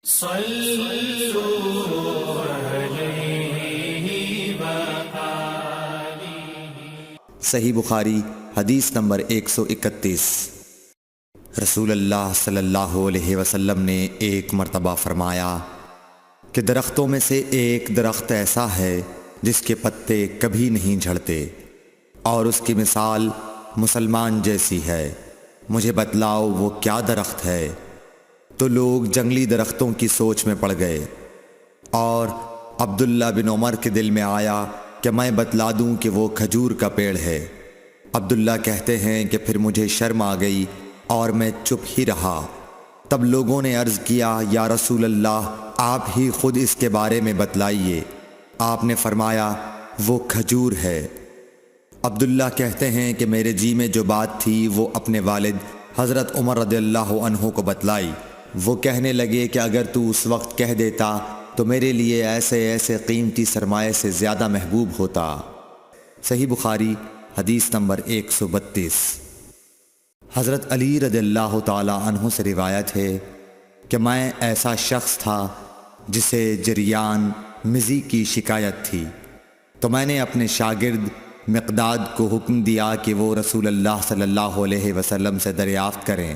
صلوا علیہ وآلہ۔ صحیح بخاری حدیث نمبر 131۔ رسول اللہ صلی اللہ علیہ وسلم نے ایک مرتبہ فرمایا کہ درختوں میں سے ایک درخت ایسا ہے جس کے پتے کبھی نہیں جھڑتے، اور اس کی مثال مسلمان جیسی ہے، مجھے بتلاؤ وہ کیا درخت ہے؟ تو لوگ جنگلی درختوں کی سوچ میں پڑ گئے، اور عبداللہ بن عمر کے دل میں آیا کہ میں بتلا دوں کہ وہ کھجور کا پیڑ ہے۔ عبداللہ کہتے ہیں کہ پھر مجھے شرم آ گئی اور میں چپ ہی رہا۔ تب لوگوں نے عرض کیا، یا رسول اللہ، آپ ہی خود اس کے بارے میں بتلائیے۔ آپ نے فرمایا، وہ کھجور ہے۔ عبداللہ کہتے ہیں کہ میرے جی میں جو بات تھی وہ اپنے والد حضرت عمر رضی اللہ عنہ کو بتلائی۔ وہ کہنے لگے کہ اگر تو اس وقت کہہ دیتا تو میرے لیے ایسے ایسے قیمتی سرمایے سے زیادہ محبوب ہوتا۔ صحیح بخاری حدیث نمبر 132۔ حضرت علی رضی اللہ تعالی عنہ سے روایت ہے کہ میں ایسا شخص تھا جسے جریان مزی کی شکایت تھی، تو میں نے اپنے شاگرد مقداد کو حکم دیا کہ وہ رسول اللہ صلی اللہ علیہ وسلم سے دریافت کریں،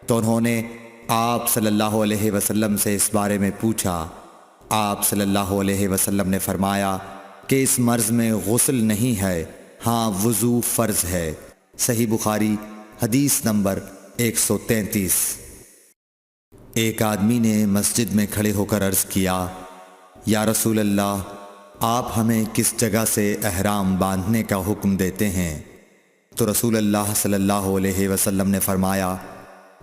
تو انہوں نے آپ صلی اللہ علیہ وسلم سے اس بارے میں پوچھا۔ آپ صلی اللہ علیہ وسلم نے فرمایا کہ اس مرض میں غسل نہیں ہے، ہاں وضو فرض ہے۔ صحیح بخاری حدیث نمبر 133۔ ایک آدمی نے مسجد میں کھڑے ہو کر عرض کیا، یا رسول اللہ، آپ ہمیں کس جگہ سے احرام باندھنے کا حکم دیتے ہیں؟ تو رسول اللہ صلی اللہ علیہ وسلم نے فرمایا،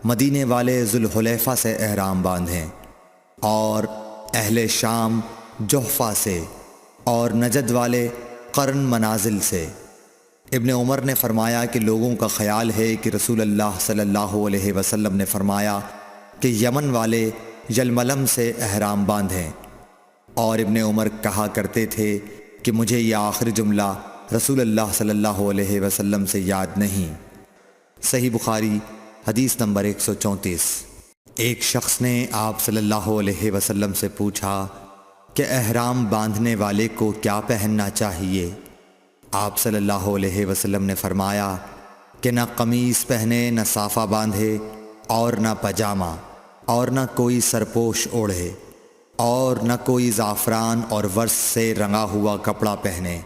مدینے والے ذوالحلیفہ سے احرام باندھیں، اور اہل شام جحفہ سے، اور نجد والے قرن منازل سے۔ ابن عمر نے فرمایا کہ لوگوں کا خیال ہے کہ رسول اللہ صلی اللہ علیہ وسلم نے فرمایا کہ یمن والے یلملم سے احرام باندھیں، اور ابن عمر کہا کرتے تھے کہ مجھے یہ آخری جملہ رسول اللہ صلی اللہ علیہ وسلم سے یاد نہیں۔ صحیح بخاری حدیث نمبر 134۔ ایک شخص نے آپ صلی اللہ علیہ وسلم سے پوچھا کہ احرام باندھنے والے کو کیا پہننا چاہیے؟ آپ صلی اللہ علیہ وسلم نے فرمایا کہ نہ قمیص پہنے، نہ صافہ باندھے، اور نہ پاجامہ، اور نہ کوئی سرپوش اوڑھے، اور نہ کوئی زعفران اور ورس سے رنگا ہوا کپڑا پہنے،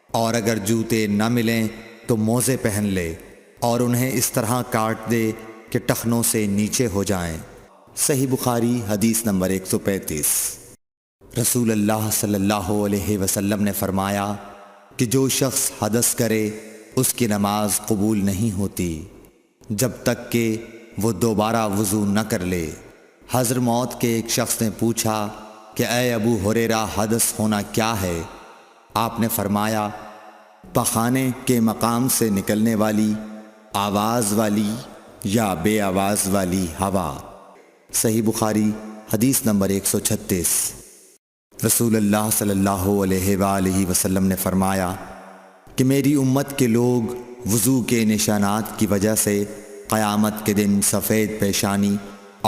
اور اگر جوتے نہ ملیں تو موزے پہن لے، اور انہیں اس طرح کاٹ دے کہ ٹخنوں سے نیچے ہو جائیں۔ صحیح بخاری حدیث نمبر 135۔ رسول اللہ صلی اللہ علیہ وسلم نے فرمایا کہ جو شخص حدث کرے اس کی نماز قبول نہیں ہوتی جب تک کہ وہ دوبارہ وضو نہ کر لے۔ حضرموت کے ایک شخص نے پوچھا کہ اے ابو ہریرہ، حدث ہونا کیا ہے؟ آپ نے فرمایا، پخانے کے مقام سے نکلنے والی آواز والی یا بے آواز والی ہوا۔ صحیح بخاری حدیث نمبر 136۔ رسول اللہ صلی اللہ علیہ وآلہ وسلم نے فرمایا کہ میری امت کے لوگ وضو کے نشانات کی وجہ سے قیامت کے دن سفید پیشانی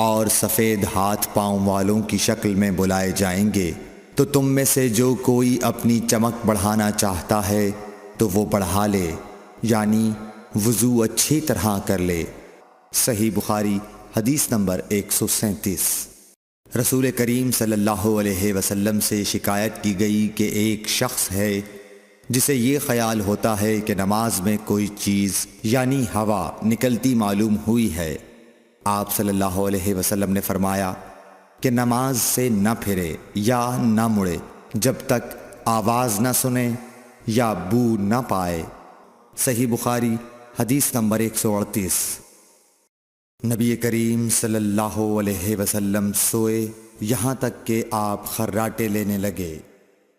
اور سفید ہاتھ پاؤں والوں کی شکل میں بلائے جائیں گے، تو تم میں سے جو کوئی اپنی چمک بڑھانا چاہتا ہے تو وہ بڑھا لے، یعنی وضو اچھی طرح کر لے۔ صحیح بخاری حدیث نمبر 137۔ رسول کریم صلی اللہ علیہ وسلم سے شکایت کی گئی کہ ایک شخص ہے جسے یہ خیال ہوتا ہے کہ نماز میں کوئی چیز یعنی ہوا نکلتی معلوم ہوئی ہے۔ آپ صلی اللہ علیہ وسلم نے فرمایا کہ نماز سے نہ پھرے یا نہ مڑے جب تک آواز نہ سنے یا بو نہ پائے۔ صحیح بخاری حدیث نمبر 138۔ نبی کریم صلی اللہ علیہ وسلم سوئے یہاں تک کہ آپ خراٹے لینے لگے،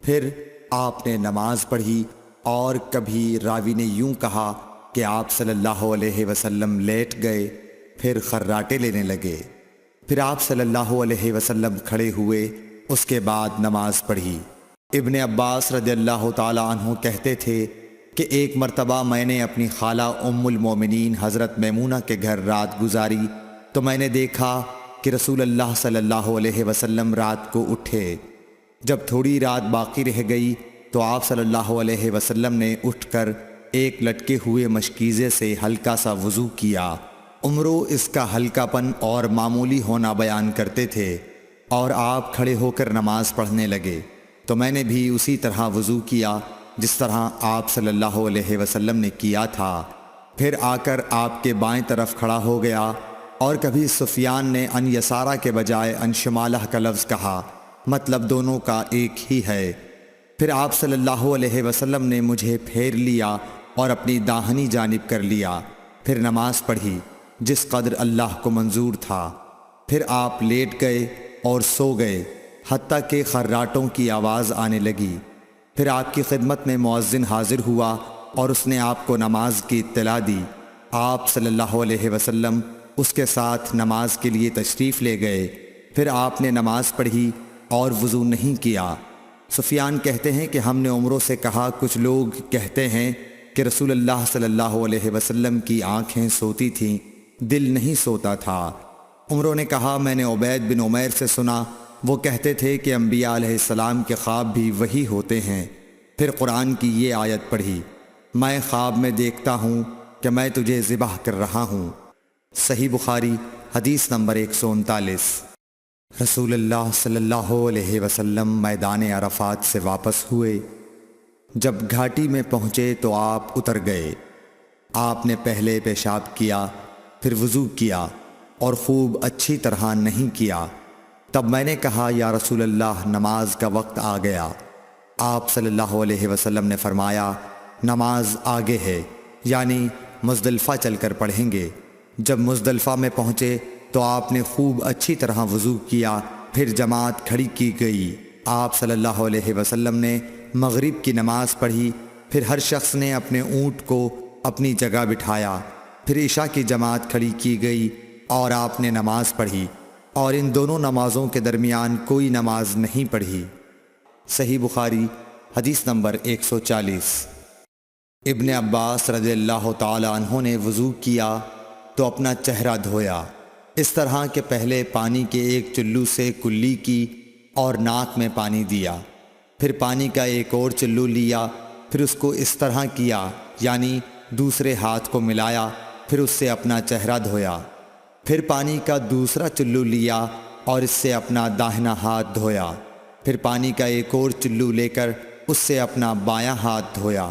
پھر آپ نے نماز پڑھی، اور کبھی راوی نے یوں کہا کہ آپ صلی اللہ علیہ وسلم لیٹ گئے، پھر خراٹے لینے لگے، پھر آپ صلی اللہ علیہ وسلم کھڑے ہوئے، اس کے بعد نماز پڑھی۔ ابن عباس رضی اللہ تعالی عنہ کہتے تھے کہ ایک مرتبہ میں نے اپنی خالہ ام المومنین حضرت میمونہ کے گھر رات گزاری، تو میں نے دیکھا کہ رسول اللہ صلی اللہ علیہ وسلم رات کو اٹھے۔ جب تھوڑی رات باقی رہ گئی تو آپ صلی اللہ علیہ وسلم نے اٹھ کر ایک لٹکے ہوئے مشکیزے سے ہلکا سا وضو کیا۔ عمرو اس کا ہلکا پن اور معمولی ہونا بیان کرتے تھے، اور آپ کھڑے ہو کر نماز پڑھنے لگے تو میں نے بھی اسی طرح وضو کیا جس طرح آپ صلی اللہ علیہ وسلم نے کیا تھا۔ پھر آ کر آپ کے بائیں طرف کھڑا ہو گیا، اور کبھی سفیان نے ان یسارہ کے بجائے ان شمالہ کا لفظ کہا، مطلب دونوں کا ایک ہی ہے۔ پھر آپ صلی اللہ علیہ وسلم نے مجھے پھیر لیا اور اپنی داہنی جانب کر لیا، پھر نماز پڑھی جس قدر اللہ کو منظور تھا۔ پھر آپ لیٹ گئے اور سو گئے حتیٰ کہ خراٹوں کی آواز آنے لگی۔ پھر آپ کی خدمت میں مؤذن حاضر ہوا اور اس نے آپ کو نماز کی اطلاع دی۔ آپ صلی اللہ علیہ وسلم اس کے ساتھ نماز کے لیے تشریف لے گئے۔ پھر آپ نے نماز پڑھی اور وضو نہیں کیا۔ سفیان کہتے ہیں کہ ہم نے عمرو سے کہا، کچھ لوگ کہتے ہیں کہ رسول اللہ صلی اللہ علیہ وسلم کی آنکھیں سوتی تھیں، دل نہیں سوتا تھا۔ عمرو نے کہا، میں نے عبید بن عمیر سے سنا، وہ کہتے تھے کہ انبیاء علیہ السلام کے خواب بھی وہی ہوتے ہیں۔ پھر قرآن کی یہ آیت پڑھی، میں خواب میں دیکھتا ہوں کہ میں تجھے ذبح کر رہا ہوں۔ صحیح بخاری حدیث نمبر 139۔ رسول اللہ صلی اللہ علیہ وسلم میدان عرفات سے واپس ہوئے۔ جب گھاٹی میں پہنچے تو آپ اتر گئے۔ آپ نے پہلے پیشاب کیا، پھر وضو کیا اور خوب اچھی طرح نہیں کیا۔ تب میں نے کہا، یا رسول اللہ، نماز کا وقت آ گیا۔ آپ صلی اللہ علیہ وسلم نے فرمایا، نماز آگے ہے، یعنی مزدلفہ چل کر پڑھیں گے۔ جب مزدلفہ میں پہنچے تو آپ نے خوب اچھی طرح وضو کیا، پھر جماعت کھڑی کی گئی۔ آپ صلی اللہ علیہ وسلم نے مغرب کی نماز پڑھی، پھر ہر شخص نے اپنے اونٹ کو اپنی جگہ بٹھایا، پھر عشاء کی جماعت کھڑی کی گئی اور آپ نے نماز پڑھی، اور ان دونوں نمازوں کے درمیان کوئی نماز نہیں پڑھی۔ صحیح بخاری حدیث نمبر 140۔ ابن عباس رضی اللہ تعالی عنہ نے وضو کیا تو اپنا چہرہ دھویا، اس طرح کہ پہلے پانی کے ایک چلو سے کلی کی اور ناک میں پانی دیا، پھر پانی کا ایک اور چلو لیا، پھر اس کو اس طرح کیا، یعنی دوسرے ہاتھ کو ملایا، پھر اس سے اپنا چہرہ دھویا، پھر پانی کا دوسرا چلو لیا اور اس سے اپنا داہنا ہاتھ دھویا، پھر پانی کا ایک اور چلو لے کر اس سے اپنا بایاں ہاتھ دھویا،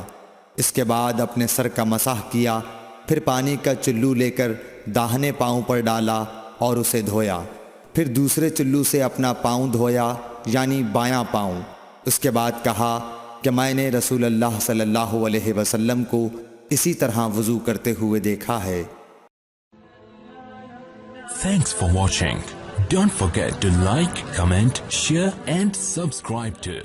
اس کے بعد اپنے سر کا مسح کیا، پھر پانی کا چلو لے کر داہنے پاؤں پر ڈالا اور اسے دھویا، پھر دوسرے چلو سے اپنا پاؤں دھویا، یعنی بایاں پاؤں۔ اس کے بعد کہا کہ میں نے رسول اللہ صلی اللہ علیہ وسلم کو اسی طرح وضو کرتے ہوئے دیکھا ہے۔ Thanks for watching. Don't forget to like, comment, share and subscribe to